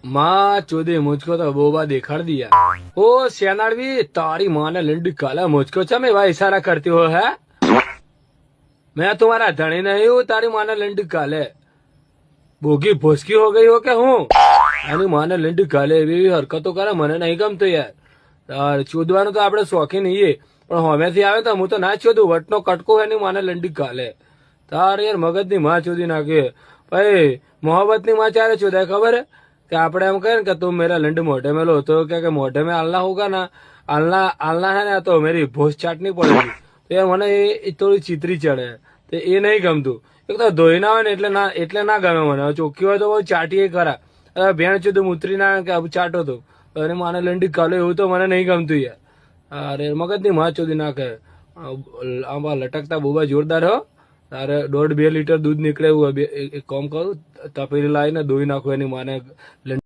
माँ चोदे मुझको तो बोबा दिखाड़ दिया। ओ सियानाड़वी तारी माँ ने लंडी काला मुझको चमे भाई इशारा करती हो है। मैं तुम्हारा धनी नहीं हूँ तारी माँ ने लंडी काले भोगी भोसकी हो गई हो क्या हूँ। આની માને લીંડી ગાલે એવી હરકતો કરે મને નહીં ગમતું યાર ચોદવાનું તો આપણે શોખીન છીએ પણ હોમેથી આવે તો હું તો ના ચોદું વટનો કટકો એની માને લીંડી ગાલે તારે યાર મગજની માં ચોદી નાખી ભાઈ મોહબ્બતની માં ચારે ચોદાય ખબર है कि આપણે એમ કહે ને કે તું मेरा लंड मोटे में लो तो क्या कि मोटे में आलना होगा ना आलना आलना है ना तो मेरी भोस चाटनी पड़ेगी तो यार મને એ થોડી ચીતરી ચડે તો એ નહીં ગમતું એક તો ધોઈ ના હોય ને એટલે ના ગમે મને ચોખ્ખી હોય તો બહુ ચાટીએ ખરા ભેણ ચુદું ઉતરી ના કે ચાટો તો અને માને લંડી કાલે એવું તો મને નહીં ગમતું યાર અરે મગજની માં ચોદી નાખે આમાં લટકતા બોબા જોરદાર હો તારે 1.5-2 લીટર દૂધ નીકળે એવું એક કામ કરું તપેલી લાવીને ધોઈ નાખું એની માને